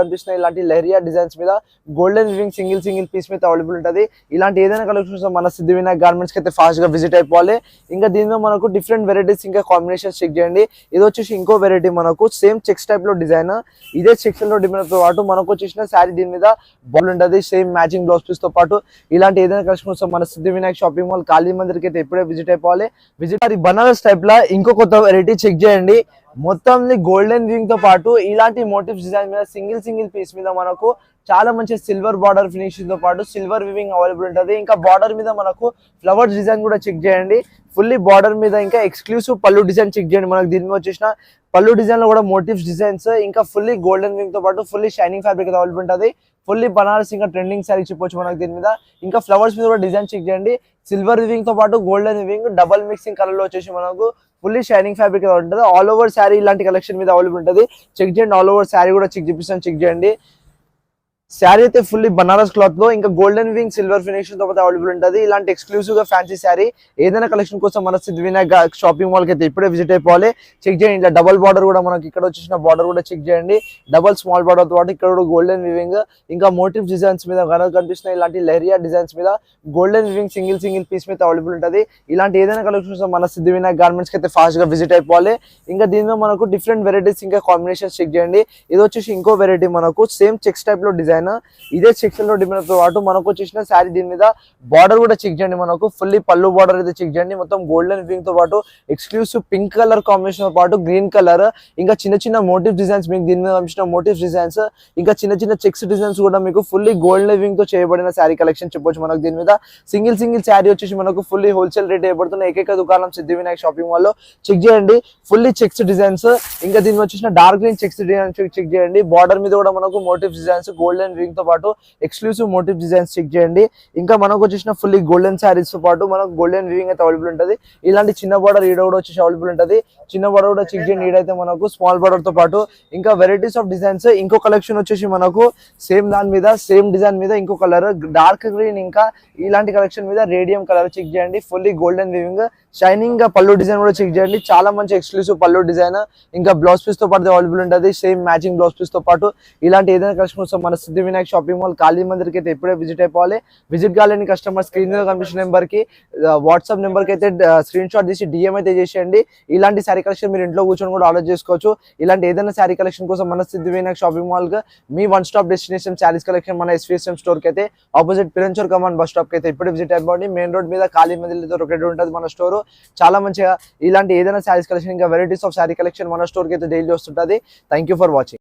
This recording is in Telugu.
కనిపిస్తున్న ఇలాంటి లెహరియా డిజైన్స్ మీద గోల్డెన్ వివింగ్ సింగిల్ పీస్ మీద అవైలబుల్ ఉంటుంది. ఇలాంటి ఏదైనా కలెక్షన్స్ మన సిద్ధి వినాయక్ గార్మెంట్స్ కి అయితే ఫాస్ట్ గా విజిట్ అయిపోవాలి. ఇంకా దీనిలో మనకు డిఫరెంట్ వెరైటీస్ ఇంకా కాంబినేషన్స్ చెక్ చేయండి. ఇది వచ్చేసి ఇంకో వెరైటీ, మనకు సేమ్ చెక్స్ టైప్ లో డిజైన్, ఇదే చెక్స్ లో డిజైన్ తో పాటు మనకు వచ్చేసిన శారీ దీని మీద బాల్ ఉంటుంది. సేమ్ మ్యాచింగ్ బ్లౌజ్ పీస్ తో పాటు ఇలాంటి ఏదైనా కలెక్షన్స్ మన సిద్ధి వినాయక్ షాపింగ్ మాల్ కాళీ మందిర్ కి అయితే ఎప్పుడే విజిట్ అయిపోవాలి. విజిట్ బనారస్ టైప్ లా ఇంకో కొత్త వెరైటీ చెక్ చేయండి. మొత్తం గోల్డెన్ వింగ్ తో పాటు ఇలాంటి మోటివ్స్ డిజైన్ మీద సింగిల్ పీస్ మీద మనకు చాలా మంచి సిల్వర్ బార్డర్ ఫినిషింగ్ తో పాటు సిల్వర్ వివింగ్ అవైలబుల్ ఉంటుంది. ఇంకా బార్డర్ మీద మనకు ఫ్లవర్స్ డిజైన్ కూడా చెక్ చేయండి. ఫుల్లీ బార్డర్ మీద ఇంకా ఎక్స్క్లూసివ్ పళ్ళు డిజైన్ చెక్ చేయండి. మనకు దీని మీద వచ్చేసిన పళ్ళు డిజైన్ లో కూడా మోటివ్స్ డిజైన్స్, ఇంకా ఫుల్లీ గోల్డెన్ వింగ్ తో పాటు ఫుల్లీ షైనింగ్ ఫ్యాబ్రిక్ అవైలబుల్ ఉంటుంది. ఫుల్లీ బనారస్ ఇంకా ట్రెండింగ్ సారీ చెప్పొచ్చు మనకు దీని మీద. ఇంకా ఫ్లవర్స్ మీద కూడా డిజైన్ చెక్ చేయండి. సిల్వర్ వివింగ్ తో పాటు golden weaving double mixing colour లో వచ్చేసి మనకు ఫుల్లీ షైనింగ్ ఫ్యాబ్రిక్ ఉంటుంది. ఆల్ ఓవర్ శారీ ఇలాంటి కలెక్షన్ మీద అవైలబుల్ ఉంటుంది. చెక్ చేయండి. ఆల్ ఓవర్ శారీ కూడా చెక్ చేయండి. శారీ అయితే ఫుల్లీ బనారస్ క్లాత్ లో ఇంకా గోల్డెన్ వింగ్ సిల్వర్ ఫినిషింగ్ తో పాటు అవైలబుల్ ఉంటుంది. ఇలాంటి ఎక్స్క్లూసివ్ గా ఫ్యాన్సీ శారీ ఏదైనా కలెక్షన్ కోసం మన సిద్ధి వినాయక్ షాపింగ్ మాల్ కి అయితే ఇప్పుడే విజిట్ అయిపోవాలి. చెక్ చేయండి. ఇట్లా డబల్ బార్డర్ కూడా మనకి ఇక్కడ వచ్చేసిన బార్డర్ కూడా చెక్ చేయండి. డబల్ స్మాల్ బార్డర్ తో పాటు ఇక్కడ కూడా గోల్డెన్ వివింగ్, ఇంకా మోటివ్ డిజైన్స్ మీద కనిపిస్తున్న ఇలాంటి లెహరియా డిజైన్స్ మీద గోల్డెన్ వివింగ్ సింగిల్ పీస్ మీద అవైలబుల్ ఉంటుంది. ఇలాంటి ఏదైనా కలెక్షన్ మన సిద్ధి వినాయక్ గార్మెంట్స్ కి అయితే ఫాస్ట్ గా విజిట్ అయిపోవాలి. ఇంకా దీనిలో మనకు డిఫరెంట్ వెరైటీస్ ఇంకా కాంబినేషన్స్ చెక్ చేయండి. ఇది వచ్చేసి ఇంకో వెరైటీ, మనకు సేమ్ చెక్స్ టైప్ లో డిజైన్, ఇదే సెక్షన్ లో డిజైన్ తో పాటు మనకు వచ్చేసిన శారీ దీని మీద బార్డర్ కూడా చెక్ చేయండి. మనకు ఫుల్లీ పళ్ళు బార్డర్ అయితే చెక్ చేయండి. మొత్తం గోల్డెన్ వివింగ్ తో పాటు ఎక్స్క్లూసివ్ పింక్ కలర్ కాంబినేషన్ తో పాటు గ్రీన్ కలర్, ఇంకా చిన్న మోటివ్ డిజైన్స్ మీకు దీని మీద కనిపించిన మోటివ్ డిజైన్స్, ఇంకా చిన్న చెక్స్ డిజైన్స్ కూడా మీకు ఫుల్లీ గోల్డెన్ వివింగ్ తో చేయబడిన శారీ కలెక్షన్ చెప్పొచ్చు మనకు దీని మీద. సింగిల్ శారీ వచ్చేసి మనకు ఫుల్లీ హోల్సేల్ రేట్ చేయబడుతున్న ఏకైక దుకాణం సిద్ధి వినాయక్ షాపింగ్ మాల్ లో. చెక్ చేయండి. ఫుల్లీ చెక్స్ డిజైన్స్, ఇంకా దీని వచ్చేసిన dark green checks designs check చేయండి. బార్డర్ మీద కూడా మనకు మోటివ్ డిజైన్స్ గోల్డెన్ వివింగ్ తో పాటు ఎక్స్క్లూసివ్ మోటివ్ డిజైన్స్ చెక్ చేయండి. ఇంకా మనకు వచ్చేసిన ఫుల్లీ గోల్డెన్ శారీస్ తో పాటు మనకు గోల్డెన్ వివింగ్ అయితే అవైలబుల్ ఉంటుంది. ఇలాంటి చిన్న బార్డర్ ఈడ కూడా వచ్చేసి అవైలబుల్ ఉంటుంది. చిన్న బార్డర్ కూడా చెక్ చేయండి. ఈడైతే మనకు స్మాల్ బార్డర్ తో పాటు ఇంకా వెరైటీస్ ఆఫ్ డిజైన్స్. ఇంకో కలెక్షన్ వచ్చేసి మనకు సేమ్ దాని మీద సేమ్ డిజైన్ మీద ఇంకో కలర్ డార్క్ గ్రీన్, ఇంకా ఇలాంటి కలెక్షన్ మీద రేడియం కలర్ చెక్ చేయండి. ఫుల్లీ గోల్డెన్ వివింగ్ షైనింగ్ గా పళ్ళు డిజైన్ కూడా చెక్ చేయండి. చాలా మంచి ఎక్స్క్లూసివ్ పళ్ళు డిజైన్, ఇంకా బ్లౌజ్ పీస్ తో పాటు అవైలబుల్ ఉంటుంది. సేమ్ మ్యాచింగ్ బ్లౌజ్ పీస్ తో పాటు ఇలాంటి ఏదైనా కలెక్షన్ కోసం మన సిద్ధి వినాయక్ షాపింగ్ మాల్ కాళీ మందిర్ కి అయితే ఎప్పుడే విజిట్ అయిపోవాలి. విజిట్ కాలేని కస్టమర్ స్క్రీన్ మీద కనిపించిన నెంబర్ కి వాట్సాప్ నెంబర్ కి అయితే స్క్రీన్ షాట్ తీసి DM అయితే చేసేయండి. ఇలాంటి శారీ కలెక్షన్ మీరు ఇంట్లో కూర్చొని కూడా ఆర్డర్ చేసుకోవచ్చు. ఇలాంటి ఏదైనా శారీ కలెక్షన్ కోసం మన సిద్ధి వినాయక్ షాపింగ్ మాల్ గా మీ one stop destination sarees collection మన SVSM స్టోర్ కి అయితే ఆపోజిట్ పిరంచూర్ కమాన్ బస్ స్టాప్ కి అయితే ఇప్పుడే విజిట్ అయిపోండి. మెయిన్ రోడ్ మీద కాళీ మందిర్ లొకేటెడ్ ఉంటుంది మన స్టోర్. చాలా మంచిగా ఇలాంటి ఏదైనా శారీస్ కలెక్షన్ ఇంకా వెరైటీస్ ఆఫ్ శారీ కలెక్షన్ మన స్టోర్ కి అయితే డైలీ వస్తుంటది. Thank you for watching.